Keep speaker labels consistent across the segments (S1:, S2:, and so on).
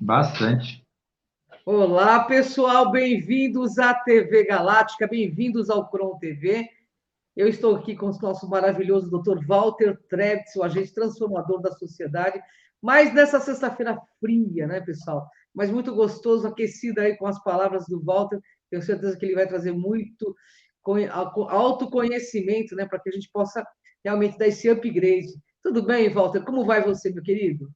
S1: Bastante.
S2: Olá, pessoal, bem-vindos à TV Galáctica, bem-vindos ao Cron TV. Eu estou aqui com o nosso maravilhoso Dr. Walter Trebitz, o agente transformador da sociedade, mas nessa sexta-feira fria, né, pessoal? Mas muito gostoso, aquecido aí com as palavras do Walter. Tenho certeza que ele vai trazer muito autoconhecimento, né, para que a gente possa realmente dar esse upgrade. Tudo bem, Walter? Como vai você, meu querido?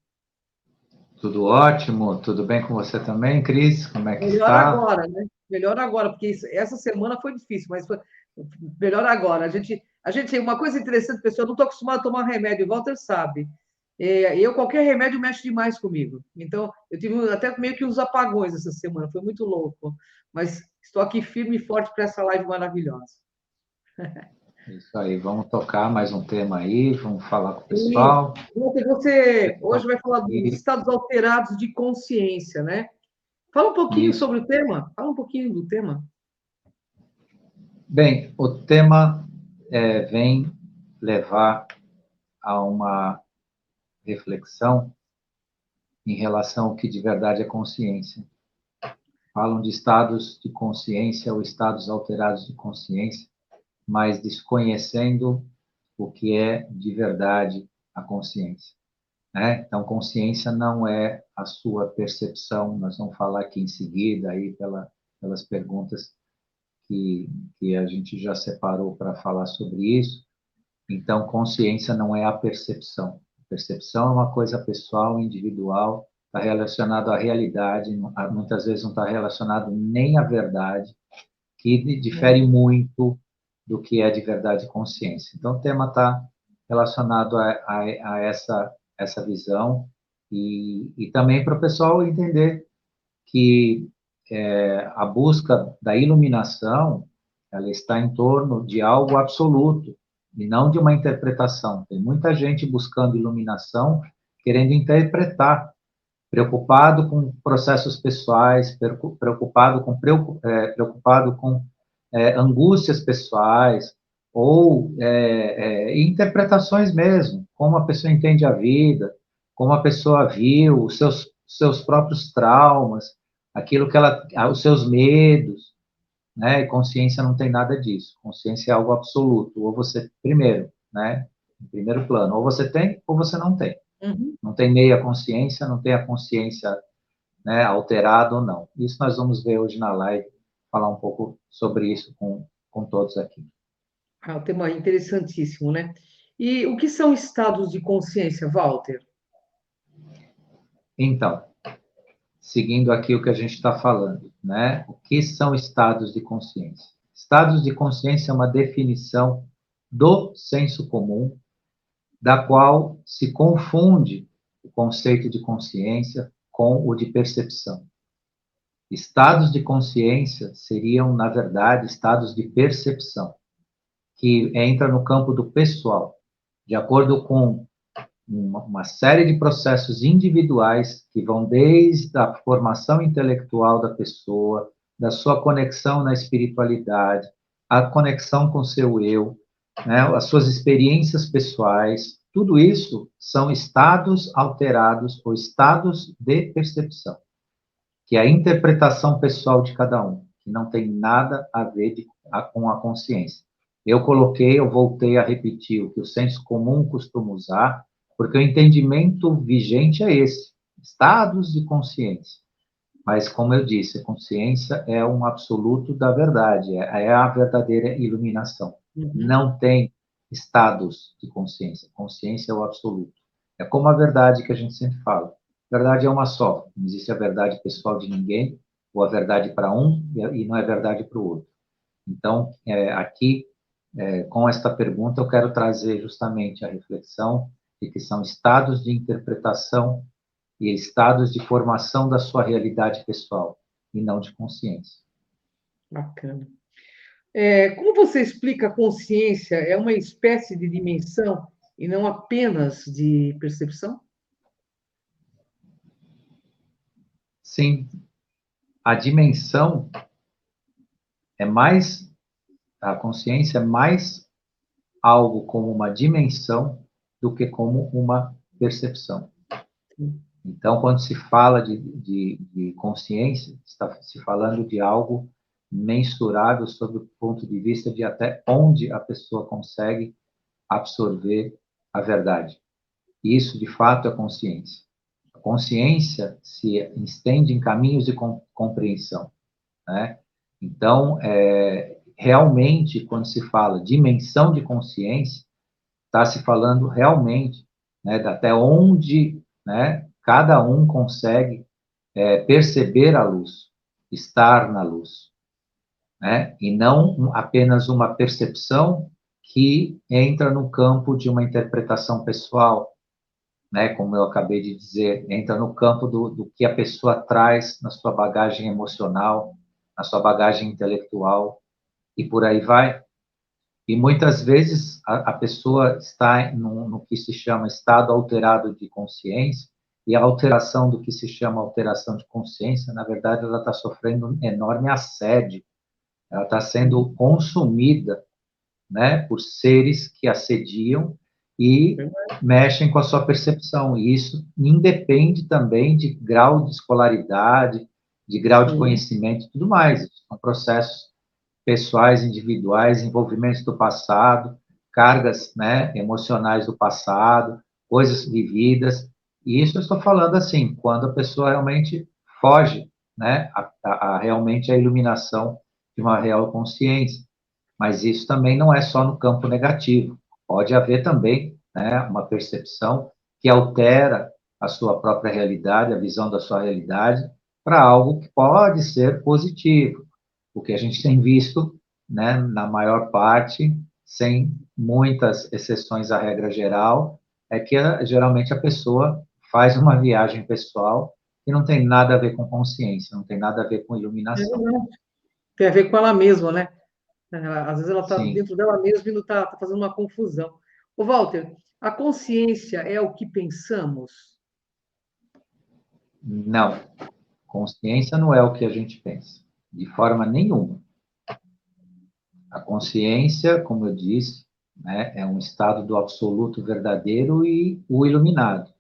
S1: Tudo ótimo. Tudo bem com você também, Cris? Como é que
S2: Melhor
S1: está?
S2: agora, né? Melhor agora, porque essa semana foi difícil, mas foi melhor agora. A gente, uma coisa interessante, pessoal, eu não estou acostumado a tomar remédio, o Walter sabe. Qualquer remédio mexe demais comigo. Então, eu tive até meio que uns apagões essa semana, foi muito louco. Mas estou aqui firme e forte para essa live maravilhosa.
S1: Isso aí, vamos tocar mais um tema aí, vamos falar com o
S2: E
S1: pessoal.
S2: Walter, você
S1: Pessoal
S2: hoje vai falar dos
S1: aqui.
S2: estados alterados de consciência, né? Fala um pouquinho
S1: Isso.
S2: sobre o tema. Fala um pouquinho do tema.
S1: Bem, o tema vem levar a uma reflexão em relação ao que de verdade é consciência. Falam de estados de consciência ou estados alterados de consciência, mas desconhecendo o que é de verdade a consciência. Né? Então, consciência não é a sua percepção, nós vamos falar aqui em seguida, aí pelas perguntas que a gente já separou para falar sobre isso. Então, consciência não é a percepção. A percepção é uma coisa pessoal, individual, está relacionado à realidade, muitas vezes não está relacionado nem à verdade, que difere muito do que é de verdade consciência. Então, o tema está relacionado a essa visão e também para o pessoal entender que a busca da iluminação ela está em torno de algo absoluto e não de uma interpretação. Tem muita gente buscando iluminação, querendo interpretar, preocupado com processos pessoais, preocupado com angústias pessoais ou interpretações mesmo, como a pessoa entende a vida, como a pessoa viu os seus próprios traumas, aquilo que ela, os seus medos, né? E consciência não tem nada disso. Consciência é algo absoluto. Ou você, primeiro, né? Em primeiro plano, ou você tem ou você não tem.
S2: Uhum.
S1: Não tem meia consciência, não tem a consciência, né, alterada ou não. Isso nós vamos ver hoje na live, falar um pouco sobre isso com todos aqui.
S2: Ah, o tema é interessantíssimo, né? E o que são estados de consciência, Walter?
S1: Então, seguindo aqui o que a gente está falando, né? O que são estados de consciência? Estados de consciência é uma definição do senso comum, da qual se confunde o conceito de consciência com o de percepção. Estados de consciência seriam, na verdade, estados de percepção, que entra no campo do pessoal, de acordo com uma série de processos individuais que vão desde a formação intelectual da pessoa, da sua conexão na espiritualidade, a conexão com o seu eu, né, as suas experiências pessoais, tudo isso são estados alterados ou estados de percepção, que é a interpretação pessoal de cada um, que não tem nada a ver com a consciência. Eu voltei a repetir o que o senso comum costuma usar, porque o entendimento vigente é esse, estados de consciência. Mas, como eu disse, a consciência é um absoluto da verdade, é a verdadeira iluminação.
S2: Uhum.
S1: Não tem estados de consciência. Consciência é o absoluto. É como a verdade que a gente sempre fala. A verdade é uma só. Não existe a verdade pessoal de ninguém, ou a verdade para um e não é verdade para o outro. Então, aqui, com esta pergunta, eu quero trazer justamente a reflexão de que são estados de interpretação e estados de formação da sua realidade pessoal, e não de consciência.
S2: Bacana. Como você explica a consciência? É uma espécie de dimensão e não apenas de percepção?
S1: Sim, a dimensão é mais, a consciência é mais algo como uma dimensão do que como uma percepção. Então, quando se fala de consciência, está se falando de algo mensurável sob o ponto de vista de até onde a pessoa consegue absorver a verdade. Isso, de fato, é consciência. A consciência se estende em caminhos de compreensão, né? Então, realmente, quando se fala dimensão de consciência, está se falando realmente, né, até onde, né, cada um consegue perceber a luz, estar na luz, né, e não apenas uma percepção que entra no campo de uma interpretação pessoal, né, como eu acabei de dizer, entra no campo do que a pessoa traz na sua bagagem emocional, na sua bagagem intelectual, e por aí vai. E muitas vezes a pessoa está no que se chama estado alterado de consciência, e a alteração do que se chama alteração de consciência, na verdade, ela está sofrendo um enorme assédio, ela está sendo consumida, né, por seres que assediam e mexem com a sua percepção. E isso independe também de grau de escolaridade, de grau de conhecimento e tudo mais. São processos pessoais, individuais, envolvimentos do passado, cargas, né, emocionais do passado, coisas vividas. E isso eu estou falando assim, quando a pessoa realmente foge, né, realmente a iluminação de uma real consciência. Mas isso também não é só no campo negativo. Pode haver também, né, uma percepção que altera a sua própria realidade, a visão da sua realidade, para algo que pode ser positivo. O que a gente tem visto, né, na maior parte, sem muitas exceções à regra geral, é que geralmente a pessoa faz uma viagem pessoal que não tem nada a ver com consciência, não tem nada a ver com iluminação.
S2: Tem a ver com ela mesma, né? Às vezes ela está
S1: Sim,
S2: dentro dela mesma e não está fazendo uma confusão. Ô, Walter, a consciência é o que pensamos?
S1: não. Consciência não é o que a gente pensa, de forma nenhuma. A consciência, como eu disse, né, é um estado do absoluto verdadeiro e o iluminado.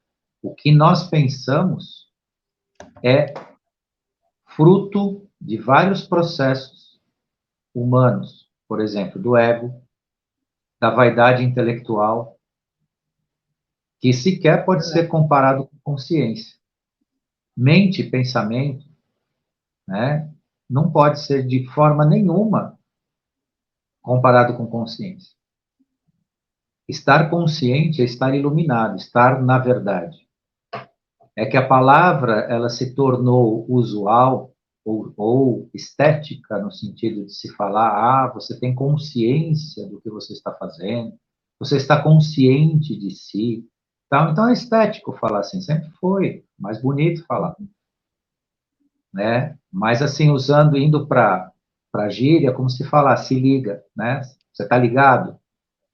S1: O que nós pensamos é fruto de vários processos humanos, por exemplo, do ego, da vaidade intelectual, que sequer pode ser comparado com consciência. Mente e pensamento, né, não pode ser de forma nenhuma comparado com consciência. Estar consciente é estar iluminado, estar na verdade. É que a palavra ela se tornou usual ou estética no sentido de se falar, você tem consciência do que você está fazendo, você está consciente de si. Então é estético falar assim, sempre foi mais bonito falar, né? Mas assim, usando, indo para gíria, como se falar, se liga, né? Você está ligado,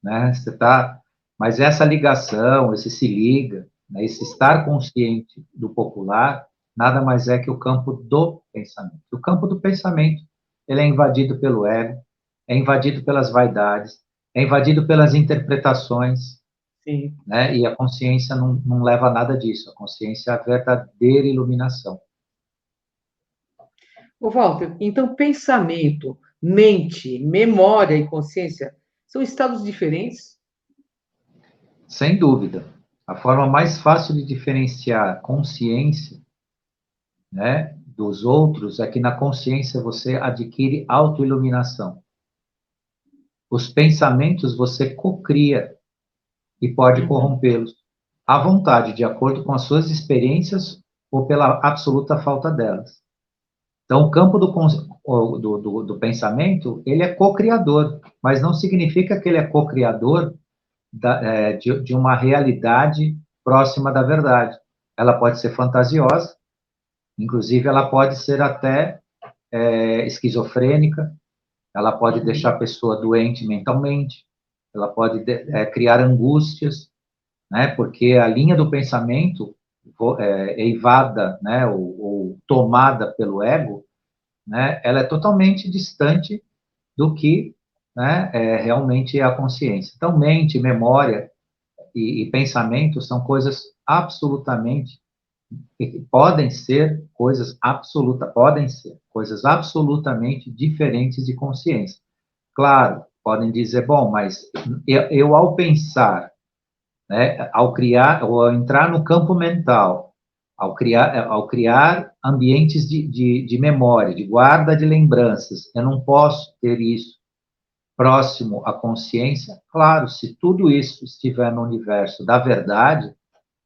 S1: né? Você está, mas essa ligação, esse se liga, né? Esse estar consciente do popular, nada mais é que o campo do pensamento. O campo do pensamento, ele é invadido pelo ego, é invadido pelas vaidades, é invadido pelas interpretações,
S2: Sim.
S1: né? E a consciência não leva a nada disso. A consciência é a verdadeira iluminação.
S2: Ô, Walter, então pensamento, mente, memória e consciência são estados diferentes?
S1: Sem dúvida. A forma mais fácil de diferenciar consciência, né, dos outros é que na consciência você adquire autoiluminação. Os pensamentos você cocria e pode
S2: Uhum.
S1: corrompê-los à vontade, de acordo com as suas experiências ou pela absoluta falta delas. Então, o campo do pensamento, ele é co-criador, mas não significa que ele é co-criador de uma realidade próxima da verdade. Ela pode ser fantasiosa, inclusive ela pode ser até esquizofrênica, ela pode deixar a pessoa doente mentalmente, ela pode criar angústias, né? Porque a linha do pensamento eivada, né? Ou tomada pelo ego, né? Ela é totalmente distante do que, né? Realmente é a consciência. Então, mente, memória e pensamento são coisas absolutamente podem ser coisas absolutamente diferentes de consciência. Claro, podem dizer, bom, mas eu ao pensar, né, ao criar, ou ao entrar no campo mental, ao criar ambientes de memória, de guarda de lembranças, eu não posso ter isso próximo à consciência. Claro, se tudo isso estiver no universo da verdade,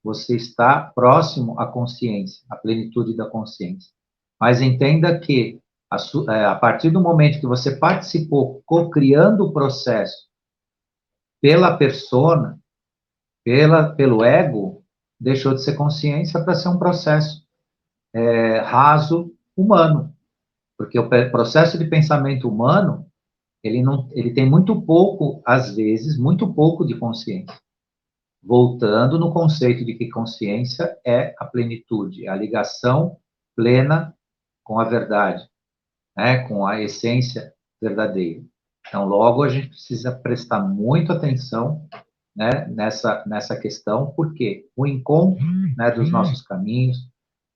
S1: você está próximo à consciência, à plenitude da consciência. Mas entenda que, a partir do momento que você participou, co-criando o processo pela persona, pelo ego, deixou de ser consciência para ser um processo raso, humano. Porque o processo de pensamento humano, ele tem muito pouco, às vezes, muito pouco de consciência. Voltando no conceito de que consciência é a plenitude, a ligação plena com a verdade, né, com a essência verdadeira. Então, logo, a gente precisa prestar muito atenção, né, nessa questão, porque o encontro, né, dos nossos caminhos,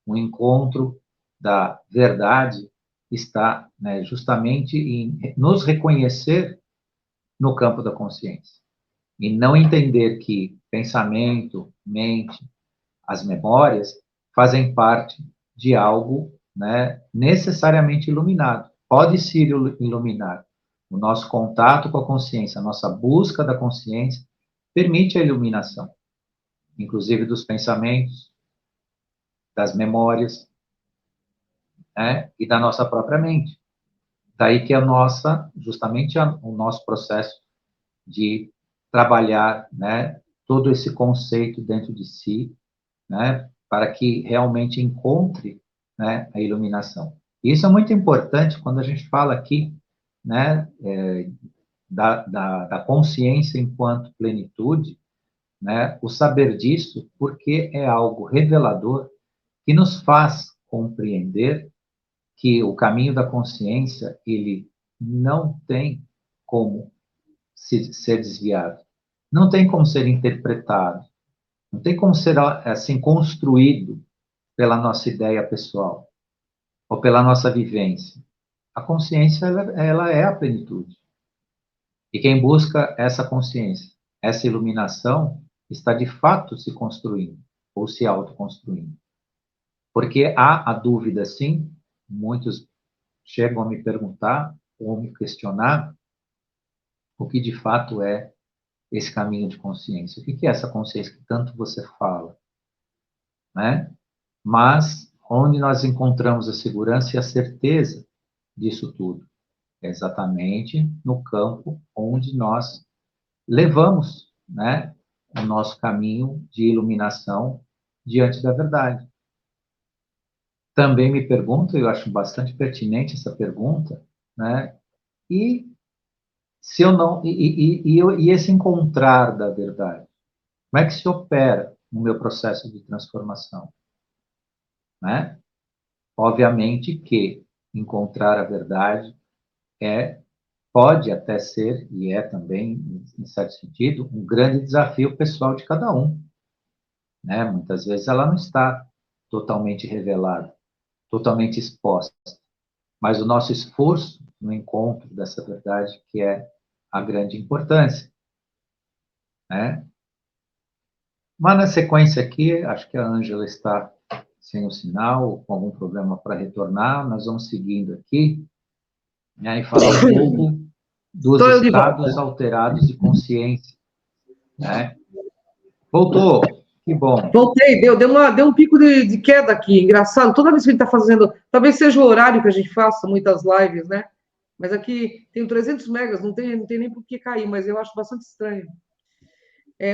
S1: o encontro da verdade está, né, justamente em nos reconhecer no campo da consciência. E não entender que pensamento, mente, as memórias fazem parte de algo, né, necessariamente iluminado. Pode ser iluminado. O nosso contato com a consciência, a nossa busca da consciência, permite a iluminação, inclusive dos pensamentos, das memórias, né, e da nossa própria mente. Daí que justamente o nosso processo de trabalhar, né, todo esse conceito dentro de si, né, para que realmente encontre, né, a iluminação. Isso é muito importante quando a gente fala aqui, né, da consciência enquanto plenitude, né, o saber disso, porque é algo revelador que nos faz compreender que o caminho da consciência, ele não tem como ser desviado, não tem como ser interpretado, não tem como ser assim construído pela nossa ideia pessoal ou pela nossa vivência. A consciência ela é a plenitude. E quem busca essa consciência, essa iluminação, está de fato se construindo ou se autoconstruindo. Porque há a dúvida, sim, muitos chegam a me perguntar ou me questionar o que de fato é esse caminho de consciência. O que é essa consciência que tanto você fala, né? Mas onde nós encontramos a segurança e a certeza disso tudo? É exatamente no campo onde nós levamos, né, o nosso caminho de iluminação diante da verdade. Também me pergunto, eu acho bastante pertinente essa pergunta, né? E se eu não e esse encontrar da verdade, como é que se opera no meu processo de transformação, né? Obviamente que encontrar a verdade pode até ser, e é também, em certo sentido, um grande desafio pessoal de cada um, né? Muitas vezes ela não está totalmente revelada, totalmente exposta, mas o nosso esforço no encontro dessa verdade que é a grande importância, né? Mas na sequência aqui, acho que a Ângela está sem o sinal, com algum problema para retornar, nós vamos seguindo aqui, né, e falar um pouco dos
S2: Estou eu de
S1: estados
S2: volta.
S1: alterados de consciência, né? Voltou, que bom.
S2: Voltei, deu um pico de queda aqui, engraçado. Toda vez que a gente está fazendo, talvez seja o horário que a gente faça muitas lives, né? Mas aqui tem 300 megas, não tem nem por que cair, mas eu acho bastante estranho.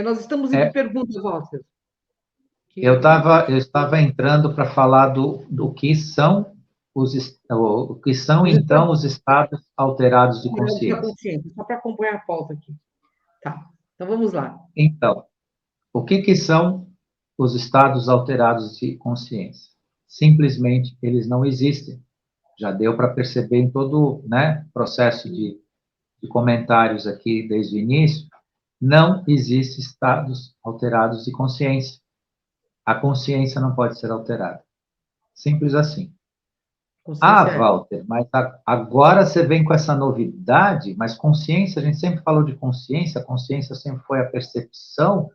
S2: Nós estamos em que
S1: É,
S2: pergunta, Walter?
S1: eu estava entrando para falar do que são o que são,
S2: Os
S1: então,
S2: estados
S1: os estados alterados de
S2: da
S1: consciência.
S2: consciência, só para acompanhar a pauta aqui. Tá, então vamos lá.
S1: Então, o que são os estados alterados de consciência? Simplesmente, eles não existem. Já deu para perceber em todo, né, processo de comentários aqui desde o início, não existe estados alterados de consciência. a consciência não pode ser alterada. Simples assim.
S2: Consciência é.
S1: Walter, mas agora você vem com essa novidade, mas consciência, a gente sempre falou de consciência, a consciência sempre foi a percepção,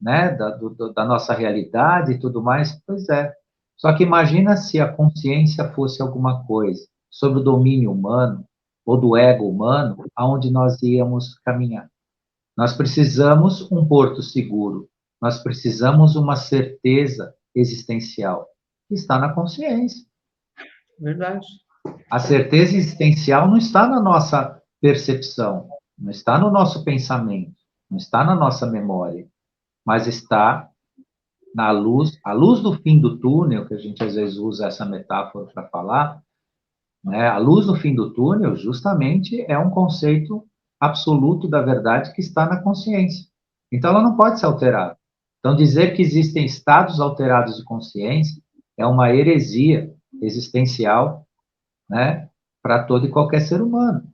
S1: né, da nossa realidade e tudo mais. Pois é. Só que imagina se a consciência fosse alguma coisa sobre o domínio humano ou do ego humano, aonde nós íamos caminhar. Nós precisamos um porto seguro, nós precisamos uma certeza existencial, que está na consciência.
S2: Verdade.
S1: A certeza existencial não está na nossa percepção, não está no nosso pensamento, não está na nossa memória, mas está na luz, a luz do fim do túnel, que a gente às vezes usa essa metáfora para falar, né? A luz no fim do túnel, justamente, é um conceito absoluto da verdade que está na consciência. Então, ela não pode ser alterada. Então, dizer que existem estados alterados de consciência é uma heresia existencial, né, para todo e qualquer ser humano.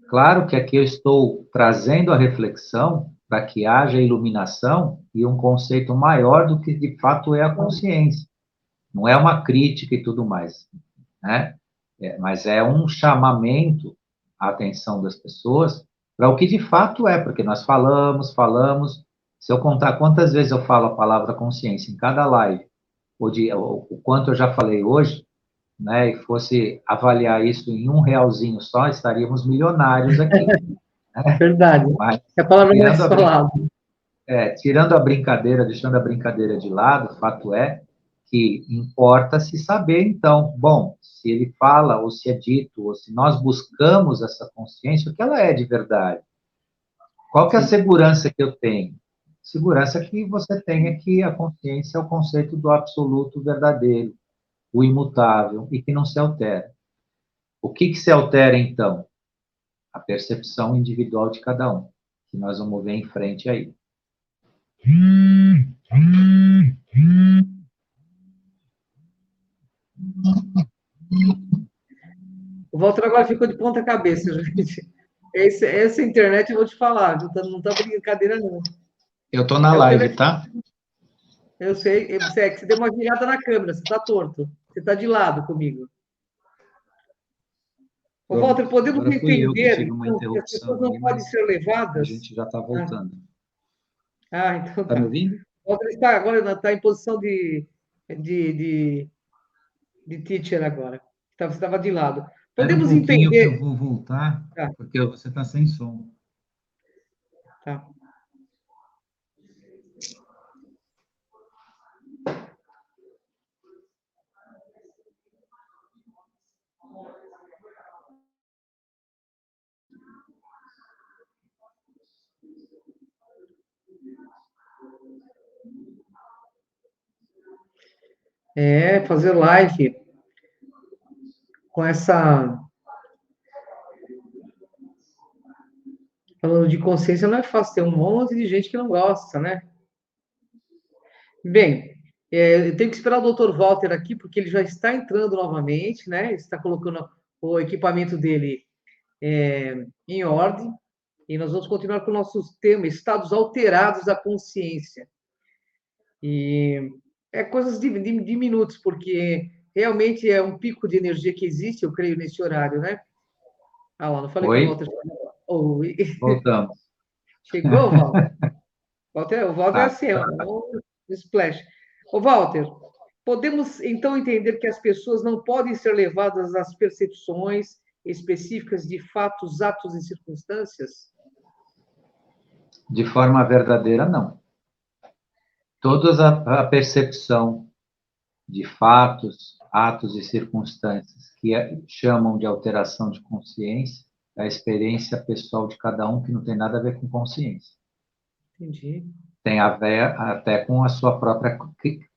S1: Claro que aqui eu estou trazendo a reflexão para que haja iluminação e um conceito maior do que de fato é a consciência. Não é uma crítica e tudo mais, né? Mas é um chamamento à atenção das pessoas para o que de fato é, porque nós falamos. Se eu contar quantas vezes eu falo a palavra consciência em cada live, ou o quanto eu já falei hoje, né, e fosse avaliar isso em R$ 1 só, estaríamos milionários aqui. Né?
S2: Verdade.
S1: Mas,
S2: É a palavra mais
S1: tirando a,
S2: falada.
S1: tirando a brincadeira, deixando a brincadeira de lado, o fato é que importa se saber, então, bom, se ele fala, ou se é dito, ou se nós buscamos essa consciência, o que ela é de verdade. Qual que é a segurança que eu tenho? Segurança que você tenha que a consciência é o conceito do absoluto verdadeiro, o imutável, e que não se altera. O que se altera, então? A percepção individual de cada um, que nós vamos ver em frente aí.
S2: O Walter agora ficou de ponta cabeça, gente. Essa internet eu vou te falar, não tá brincadeira, não.
S1: Eu estou na
S2: É o
S1: live,
S2: telefone.
S1: tá?
S2: Eu sei, você deu uma girada na câmera, você está torto. Você está de lado comigo. Ô, Walter, podemos
S1: Agora fui eu que
S2: entender,
S1: tive uma
S2: então, que as pessoas
S1: interrupção
S2: não
S1: aí,
S2: podem
S1: mas
S2: ser
S1: a
S2: levadas.
S1: gente já está voltando.
S2: Então
S1: Tá me
S2: tá.
S1: ouvindo?
S2: O Walter está agora está em posição de, de, de teacher agora. Você estava de lado.
S1: Espera um
S2: Podemos
S1: pouquinho que eu
S2: entender.
S1: vou voltar,
S2: Tá,
S1: porque você está sem som.
S2: tá. Fazer live com essa. Falando de consciência, não é fácil, tem um monte de gente que não gosta, né? Bem, eu tenho que esperar o doutor Walter aqui, porque ele já está entrando novamente, né? Ele está colocando o equipamento dele em ordem, e nós vamos continuar com o nosso tema, estados alterados da consciência. E é coisas de minutos, porque realmente é um pico de energia que existe, eu creio, nesse horário, né? Ah, lá, não falei que o
S1: Oi?
S2: Walter Oi.
S1: Voltamos.
S2: Chegou, Walter? O Walter é
S1: Tá,
S2: assim, é um splash. Ô, Walter, podemos então entender que as pessoas não podem ser levadas às percepções específicas de fatos, atos e circunstâncias?
S1: de forma verdadeira, não. Toda a percepção de fatos, atos e circunstâncias que chamam de alteração de consciência é a experiência pessoal de cada um que não tem nada a ver com consciência.
S2: Entendi.
S1: Tem a ver até com a sua própria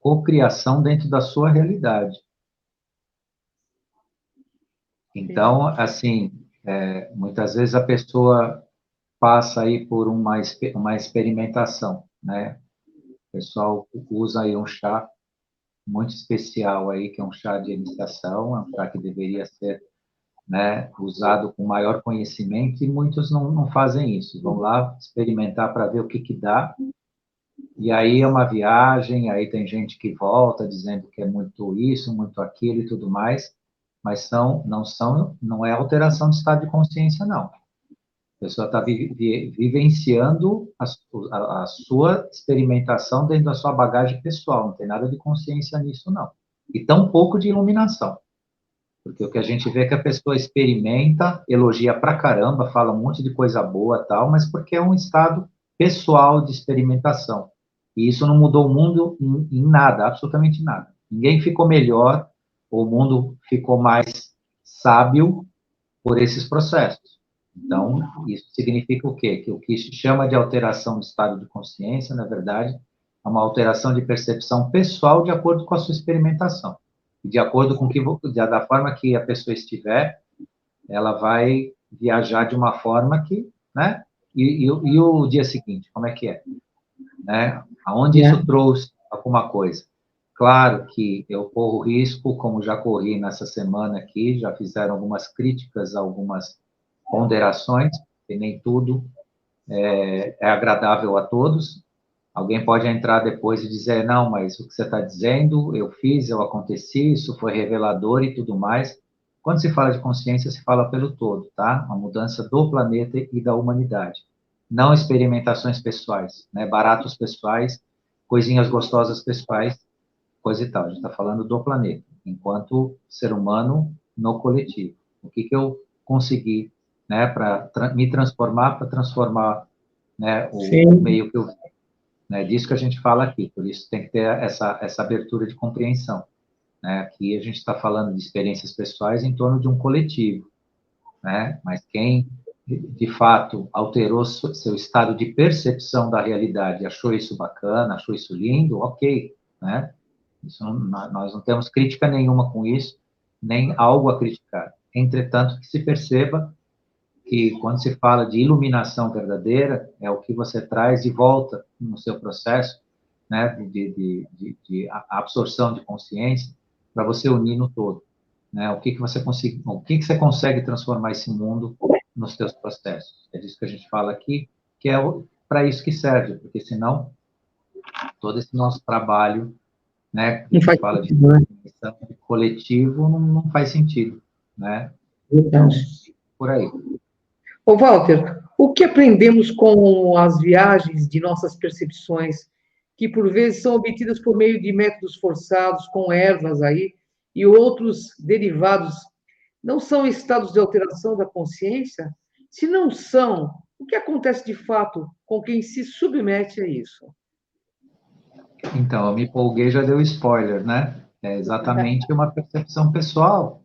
S1: cocriação dentro da sua realidade. Então, assim, muitas vezes a pessoa passa aí por uma experimentação, né? O pessoal usa aí um chá muito especial aí, que é um chá de iniciação, é um chá que deveria ser, né, usado com maior conhecimento, e muitos não fazem isso. Vão lá experimentar para ver o que dá, E aí é uma viagem, aí tem gente que volta dizendo que é muito isso, muito aquilo e tudo mais, mas não é alteração de estado de consciência, não. A pessoa está vivenciando a sua experimentação dentro da sua bagagem pessoal, não tem nada de consciência nisso, não. E tão pouco de iluminação. Porque o que a gente vê é que a pessoa experimenta, elogia pra caramba, fala um monte de coisa boa tal, mas porque é um estado pessoal de experimentação. E isso não mudou o mundo em nada, absolutamente nada. Ninguém ficou melhor, o mundo ficou mais sábio por esses processos. Então, isso significa o quê? Que o que se chama de alteração de estado de consciência, na verdade, é uma alteração de percepção pessoal de acordo com a sua experimentação. E de acordo com da forma que a pessoa estiver, ela vai viajar de uma forma que, né? E o dia seguinte, como é que é? Né? Aonde isso trouxe alguma coisa? Claro que eu corro risco, como já corri nessa semana aqui, já fizeram algumas críticas, algumas ponderações, e nem tudo é agradável a todos. Alguém pode entrar depois e dizer, não, mas o que você está dizendo, eu fiz, eu aconteci, isso foi revelador e tudo mais. Quando se fala de consciência, se fala pelo todo, tá? Uma mudança do planeta e da humanidade. Não experimentações pessoais, né? Baratos pessoais, coisinhas gostosas pessoais, coisa e tal. A gente está falando do planeta, enquanto ser humano no coletivo. O que eu consegui, né, para me transformar, para transformar, né, o meio que eu vi. Né, disso que a gente fala aqui, por isso tem que ter essa abertura de compreensão. Né? Aqui a gente está falando de experiências pessoais em torno de um coletivo, né? Mas quem, de fato, alterou seu estado de percepção da realidade, achou isso bacana, achou isso lindo, ok, né? Isso nós não temos crítica nenhuma com isso, nem algo a criticar. Entretanto, que se perceba que quando se fala de iluminação verdadeira, é o que você traz de volta no seu processo, né, de absorção de consciência, para você unir no todo. Né? O que você consegue transformar esse mundo nos seus processos? É disso que a gente fala aqui, que é para isso que serve, porque senão todo esse nosso trabalho, né, que a gente fala de coletivo, não faz sentido, né? Então, por aí.
S2: Ô, Walter, o que aprendemos com as viagens de nossas percepções, que por vezes são obtidas por meio de métodos forçados, com ervas aí, e outros derivados, não são estados de alteração da consciência? Se não são, o que acontece de fato com quem se submete a isso?
S1: Então, eu me empolguei, já deu spoiler, né? É exatamente uma percepção pessoal,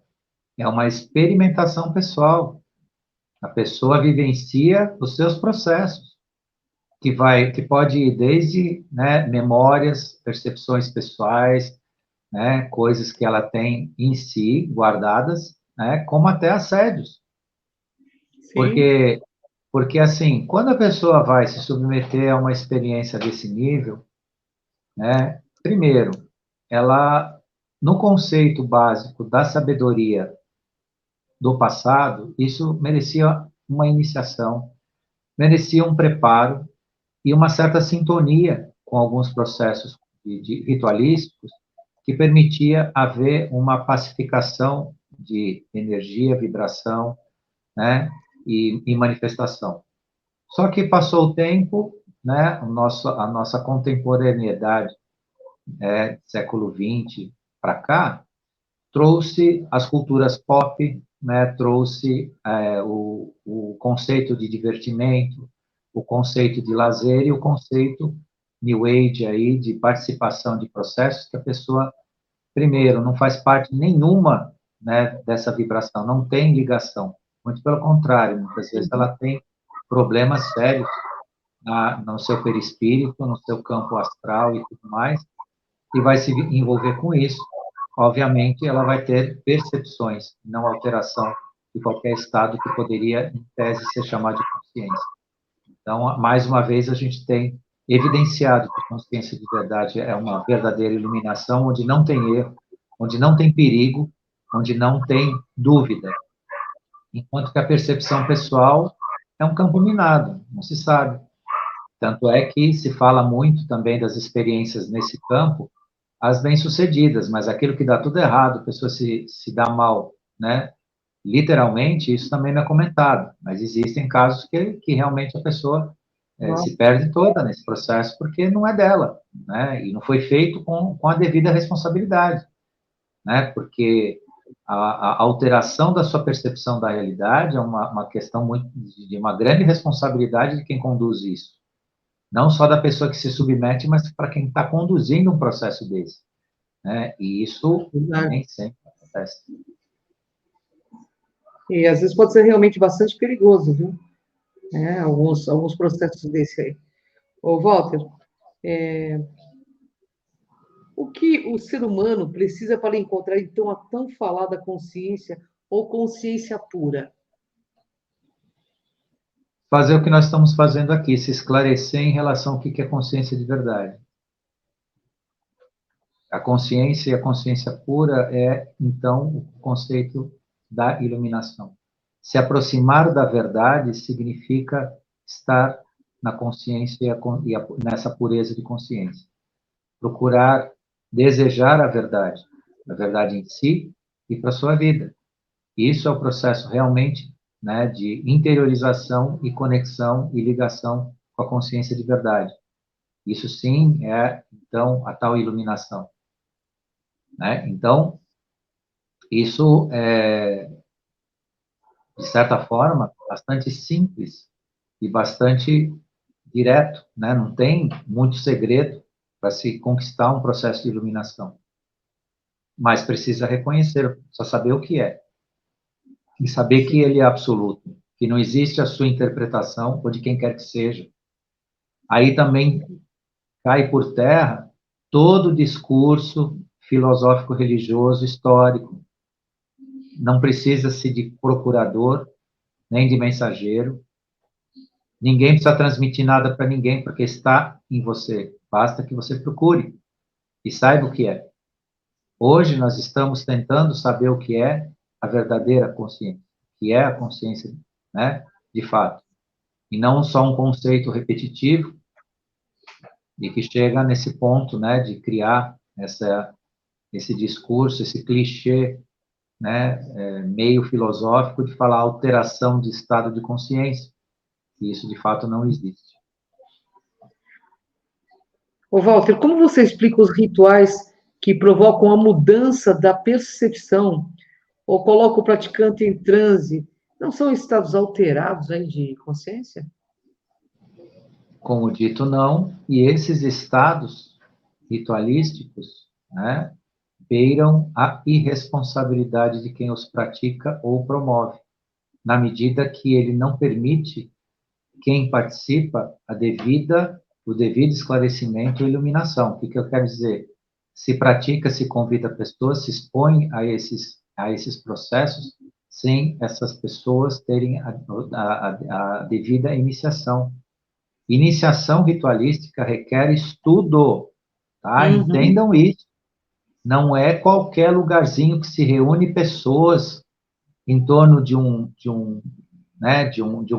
S1: é uma experimentação pessoal. A pessoa vivencia os seus processos, que pode ir desde, né, memórias, percepções pessoais, né, coisas que ela tem em si guardadas, né, como até assédios.
S2: Sim,
S1: Porque assim, quando a pessoa vai se submeter a uma experiência desse nível, né, primeiro, ela, no conceito básico da sabedoria do passado, isso merecia uma iniciação, merecia um preparo e uma certa sintonia com alguns processos de ritualísticos que permitia haver uma pacificação de energia, vibração, né, e manifestação. Só que passou o tempo, né, a nossa contemporaneidade, século XX para cá, trouxe as culturas pop, né, trouxe o conceito de divertimento, o conceito de lazer e o conceito New Age aí de participação de processos que a pessoa, primeiro, não faz parte nenhuma, né, dessa vibração, não tem ligação. Muito pelo contrário, muitas vezes ela tem problemas sérios no seu perispírito, no seu campo astral e tudo mais, e vai se envolver com isso. Obviamente, ela vai ter percepções, não alteração de qualquer estado que poderia, em tese, ser chamado de consciência. Então, mais uma vez, a gente tem evidenciado que a consciência de verdade é uma verdadeira iluminação, onde não tem erro, onde não tem perigo, onde não tem dúvida. Enquanto que a percepção pessoal é um campo minado, não se sabe. Tanto é que se fala muito também das experiências nesse campo, as bem-sucedidas, mas aquilo que dá tudo errado, a pessoa se dá mal, né? Literalmente, isso também não é comentado, mas existem casos que realmente a pessoa se perde toda nesse processo porque não é dela, né? E não foi feito com a devida responsabilidade, né? Porque a alteração da sua percepção da realidade é uma questão muito de uma grande responsabilidade de quem conduz isso. Não só da pessoa que se submete, mas para quem está conduzindo um processo desse, né? E isso nem sempre acontece.
S2: E às vezes pode ser realmente bastante perigoso, viu? Alguns processos desse aí. Ô, Walter, o que o ser humano precisa para encontrar, então, a tão falada consciência ou consciência pura?
S1: Fazer o que nós estamos fazendo aqui, se esclarecer em relação ao que é consciência de verdade. A consciência e a consciência pura é, então, o conceito da iluminação. Se aproximar da verdade significa estar na consciência e nessa pureza de consciência. Procurar desejar a verdade em si e para a sua vida. Isso é o processo realmente, né, de interiorização e conexão e ligação com a consciência de verdade. Isso sim é, então, a tal iluminação. Né? Então, isso é, de certa forma, bastante simples e bastante direto, né? Não tem muito segredo para se conquistar um processo de iluminação. Mas precisa reconhecer, só saber o que é. E saber que ele é absoluto, que não existe a sua interpretação ou de quem quer que seja. Aí também cai por terra todo o discurso filosófico, religioso, histórico. Não precisa-se de procurador, nem de mensageiro. Ninguém precisa transmitir nada para ninguém, porque está em você. Basta que você procure e saiba o que é. Hoje nós estamos tentando saber o que é a verdadeira consciência, que é a consciência, né, de fato. E não só um conceito repetitivo e que chega nesse ponto, né, de criar esse discurso, esse clichê, né, meio filosófico de falar alteração de estado de consciência. E isso, de fato, não existe.
S2: Ô, Walter, como você explica os rituais que provocam a mudança da percepção ou colocam o praticante em transe? Não são estados alterados aí de consciência?
S1: Como dito, não. E esses estados ritualísticos, né, beiram a irresponsabilidade de quem os pratica ou promove, na medida que ele não permite quem participa o devido esclarecimento e iluminação. O que eu quero dizer? Se pratica, se convida pessoas, se expõe a esses processos, sem essas pessoas terem a devida iniciação. Iniciação ritualística requer estudo, tá?
S2: Uhum.
S1: Entendam isso. Não é qualquer lugarzinho que se reúne pessoas em torno de um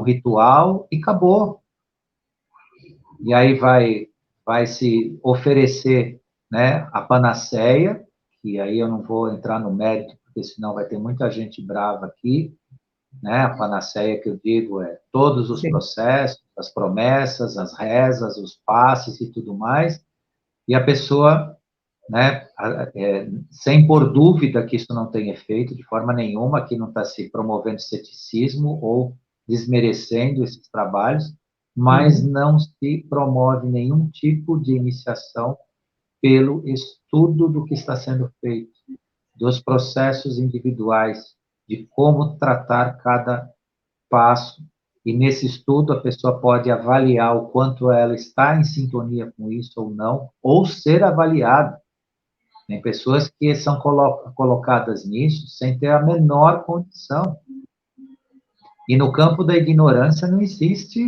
S1: ritual e acabou. E aí vai se oferecer, né, a panaceia, que aí eu não vou entrar no mérito, porque senão vai ter muita gente brava aqui, né? A panaceia que eu digo é todos os processos, as promessas, as rezas, os passes e tudo mais, e a pessoa, né, sem pôr dúvida que isso não tem efeito de forma nenhuma, aqui não está se promovendo ceticismo ou desmerecendo esses trabalhos, mas não se promove nenhum tipo de iniciação pelo estudo do que está sendo feito, dos processos individuais, de como tratar cada passo. E nesse estudo a pessoa pode avaliar o quanto ela está em sintonia com isso ou não, ou ser avaliada. Tem pessoas que são colocadas nisso sem ter a menor condição. E no campo da ignorância não existe,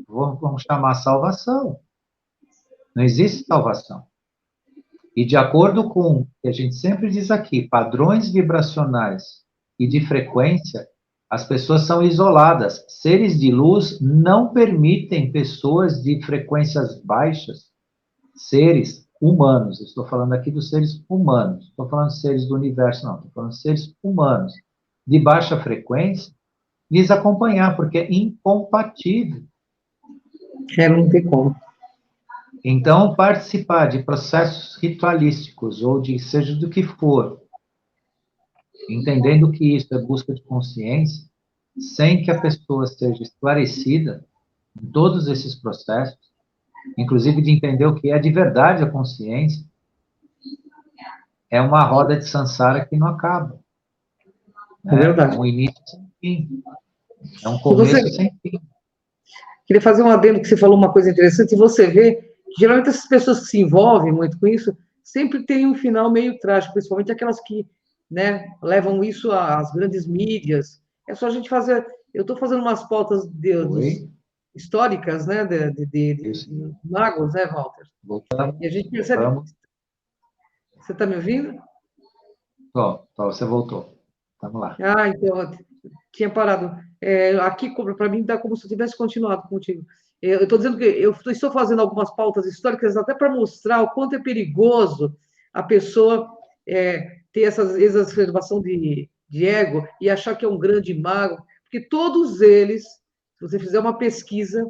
S1: vamos chamar salvação. Não existe salvação. E de acordo com o que a gente sempre diz aqui, padrões vibracionais e de frequência, As pessoas são isoladas. Seres de luz não permitem pessoas de frequências baixas, seres humanos. Eu estou falando aqui dos seres humanos. Estou falando de seres do universo, não. Estou falando de seres humanos de baixa frequência, lhes acompanhar, porque é incompatível.
S2: Não tem como.
S1: Então, participar de processos ritualísticos, ou de seja do que for, entendendo que isso é busca de consciência, sem que a pessoa seja esclarecida em todos esses processos, inclusive de entender o que é de verdade a consciência, é uma roda de samsara que não acaba.
S2: É
S1: Né? É
S2: verdade.
S1: um início sem fim. É um
S2: E você,
S1: começo sem fim.
S2: queria fazer um adendo que você falou uma coisa interessante, e você vê que geralmente essas pessoas que se envolvem muito com isso sempre tem um final meio trágico, principalmente aquelas que, né, levam isso às grandes mídias. É só a gente fazer. Eu estou fazendo umas pautas
S1: Oi?
S2: históricas, né,
S1: Isso.
S2: de magos, né, Walter?
S1: Voltamos.
S2: E a gente percebe.
S1: Voltamos.
S2: Você está me ouvindo?
S1: Você voltou. Vamos lá.
S2: Ah, então, eu tinha parado. Aqui, para mim, dá como se eu tivesse continuado contigo. Eu estou dizendo que eu estou fazendo algumas pautas históricas até para mostrar o quanto é perigoso a pessoa ter essa exacerbação de ego e achar que é um grande mago, porque todos eles, se você fizer uma pesquisa,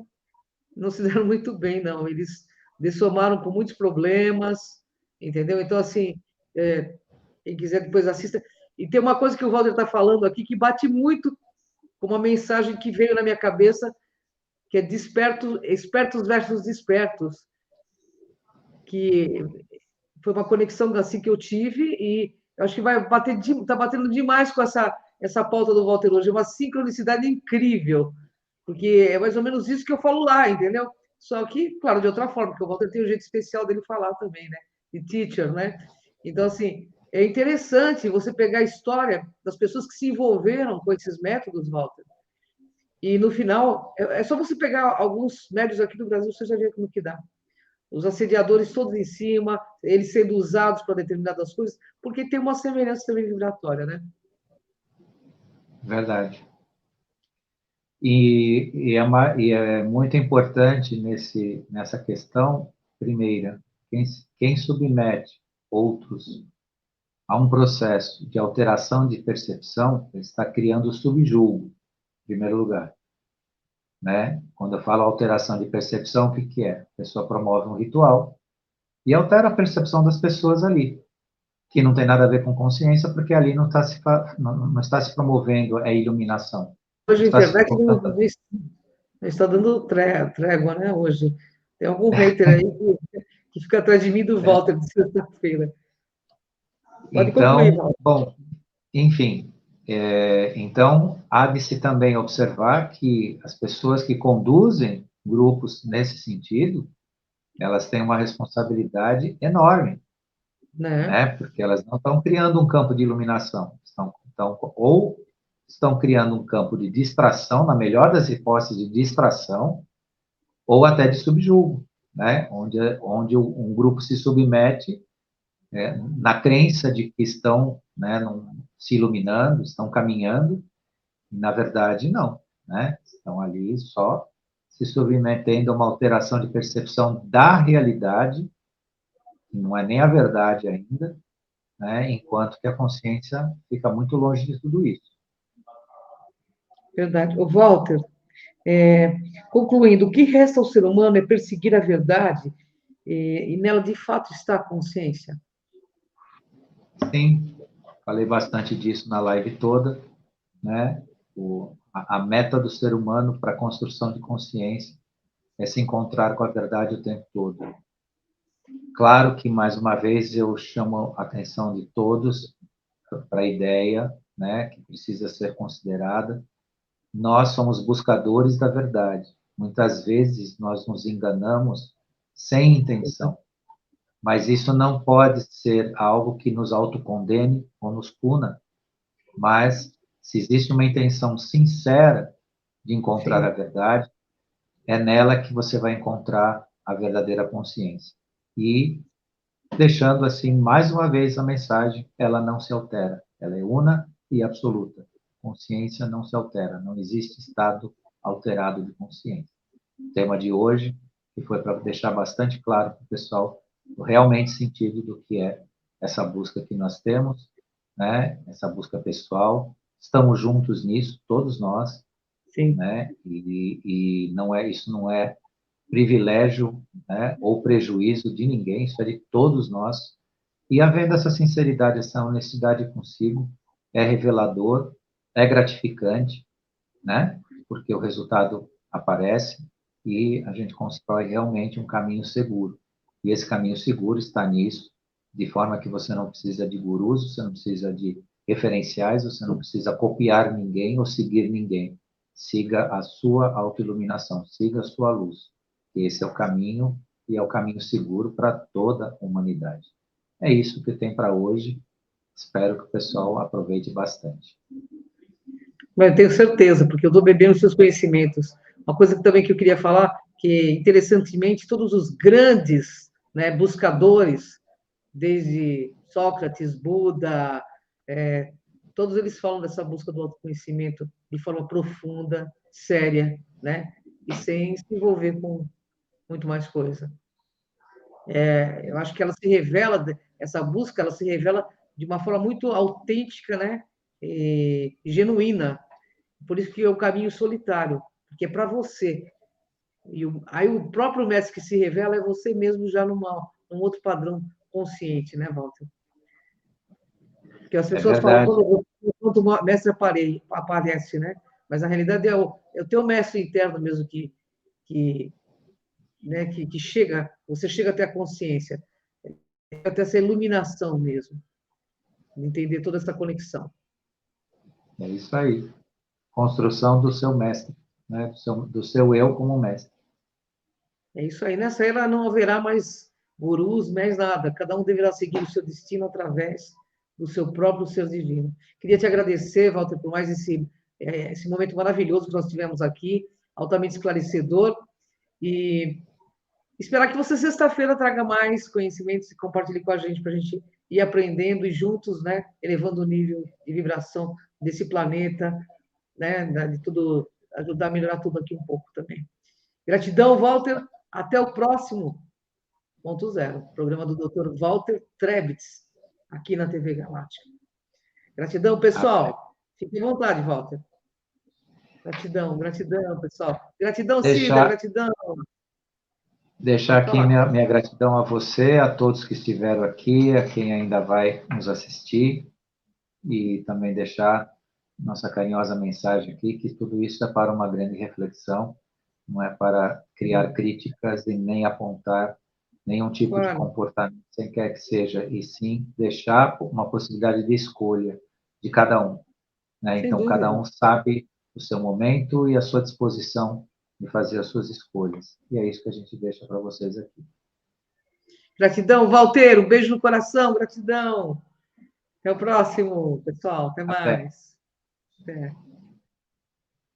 S2: não se deram muito bem, não. Eles dessomaram com muitos problemas, entendeu? Então, assim, quem quiser depois assista. E tem uma coisa que o Walter está falando aqui que bate muito com uma mensagem que veio na minha cabeça, que é espertos versus despertos, que foi uma conexão assim que eu tive e eu acho que vai bater, está batendo demais com essa pauta do Walter hoje, é uma sincronicidade incrível, porque é mais ou menos isso que eu falo lá, entendeu? Só que, claro, de outra forma, porque o Walter tem um jeito especial dele falar também, né? De teacher, né? Então, assim, é interessante você pegar a história das pessoas que se envolveram com esses métodos, Walter, e no final, é só você pegar alguns médios aqui do Brasil, você já vê como que dá. Os assediadores todos em cima, eles sendo usados para determinadas coisas, porque tem uma semelhança também vibratória, né?
S1: Verdade. E é muito importante nessa questão, primeira, quem submete outros a um processo de alteração de percepção está criando o subjulgo, em primeiro lugar. Né? Quando eu falo alteração de percepção, o que, que é? A pessoa promove um ritual e altera a percepção das pessoas ali, que não tem nada a ver com consciência, porque ali não está se promovendo a iluminação. Não
S2: Hoje a
S1: está se
S2: internet não está dando trégua, né? Hoje. Tem algum hater aí que fica atrás de mim do Walter de sexta-feira. Pode concluir,
S1: Então,
S2: Walter.
S1: bom, enfim, então há de se também observar que as pessoas que conduzem grupos nesse sentido, elas têm uma responsabilidade enorme,
S2: Né?
S1: né? Porque elas não estão criando um campo de iluminação, ou estão criando um campo de distração, na melhor das hipóteses, de distração, ou até de subjugo, né? Onde um grupo se submete na crença de que estão, né, se iluminando, estão caminhando, e na verdade não, né? Estão ali só se submetendo a uma alteração de percepção da realidade, que não é nem a verdade ainda, né? Enquanto que a consciência fica muito longe de tudo isso.
S2: Verdade. O Walter, concluindo, o que resta ao ser humano é perseguir a verdade e nela de fato está a consciência.
S1: Sim, falei bastante disso na live toda, né? A meta do ser humano para a construção de consciência é se encontrar com a verdade o tempo todo. Claro que, mais uma vez, eu chamo a atenção de todos para a ideia, né, que precisa ser considerada. Nós somos buscadores da verdade. Muitas vezes nós nos enganamos sem intenção, mas isso não pode ser algo que nos autocondene ou nos puna, mas se existe uma intenção sincera de encontrar
S2: Sim,
S1: a verdade, é nela que você vai encontrar a verdadeira consciência. E deixando assim mais uma vez a mensagem, ela não se altera, ela é una e absoluta, consciência não se altera, não existe estado alterado de consciência. O tema de hoje, que foi para deixar bastante claro para o pessoal o realmente sentido do que é essa busca que nós temos, né? Essa busca pessoal. Estamos juntos nisso, todos nós,
S2: Sim.
S1: né? E isso não é privilégio, né? Ou prejuízo de ninguém, isso é de todos nós. E havendo essa sinceridade, essa honestidade consigo, é revelador, é gratificante, né? Porque o resultado aparece e a gente constrói realmente um caminho seguro. E esse caminho seguro está nisso, de forma que você não precisa de gurus, você não precisa de referenciais, você não precisa copiar ninguém ou seguir ninguém. Siga a sua autoiluminação, siga a sua luz. Esse é o caminho e é o caminho seguro para toda a humanidade. É isso que tem para hoje. Espero que o pessoal aproveite bastante.
S2: Mas eu tenho certeza, porque eu estou bebendo os seus conhecimentos. Uma coisa também que eu queria falar, que interessantemente todos os grandes, né, buscadores, desde Sócrates, Buda, todos eles falam dessa busca do autoconhecimento de forma profunda, séria, né, e sem se envolver com muito mais coisa. Eu acho que ela se revela, essa busca, ela se revela de uma forma muito autêntica, né, e genuína. Por isso que é o caminho solitário, porque é para você. Aí o próprio mestre que se revela é você mesmo já num outro padrão consciente, né, Walter? Porque as
S1: É
S2: pessoas falam
S1: verdade.
S2: quando o mestre aparece, né? Mas na realidade é o teu mestre interno mesmo que, né, que chega, você chega até a consciência, até essa iluminação mesmo, de entender toda essa conexão.
S1: É isso aí. Construção do seu mestre, né? Do seu eu como mestre.
S2: É isso aí. Nessa era não haverá mais gurus, mais nada. Cada um deverá seguir o seu destino através do seu próprio ser divino. Queria te agradecer, Walter, por mais esse momento maravilhoso que nós tivemos aqui, altamente esclarecedor. E esperar que você, sexta-feira, traga mais conhecimentos e compartilhe com a gente, para a gente ir aprendendo e juntos, né, elevando o nível de vibração desse planeta, né, de tudo, ajudar a melhorar tudo aqui um pouco também. Gratidão, Walter. Até o próximo Ponto Zero, programa do Dr. Walter Trebitz, aqui na TV Galáctica. Gratidão, pessoal. Fique à vontade, Walter. Gratidão, gratidão, pessoal. Gratidão, Cida,
S1: Deixar,
S2: gratidão.
S1: deixar
S2: Pode
S1: aqui
S2: falar.
S1: minha gratidão a você, a todos que estiveram aqui, a quem ainda vai nos assistir, e também deixar nossa carinhosa mensagem aqui, que tudo isso é para uma grande reflexão, não é para criar críticas e nem apontar nenhum tipo de
S2: Claro,
S1: comportamento, sem quer que seja, e sim deixar uma possibilidade de escolha de cada um, né?
S2: sem
S1: Então, cada
S2: dúvida.
S1: um sabe o seu momento e a sua disposição de fazer as suas escolhas. E é isso que a gente deixa para vocês aqui.
S2: Gratidão, Walter. Um beijo no coração. Gratidão. Até o próximo, pessoal. Até
S1: Até.
S2: mais. Até.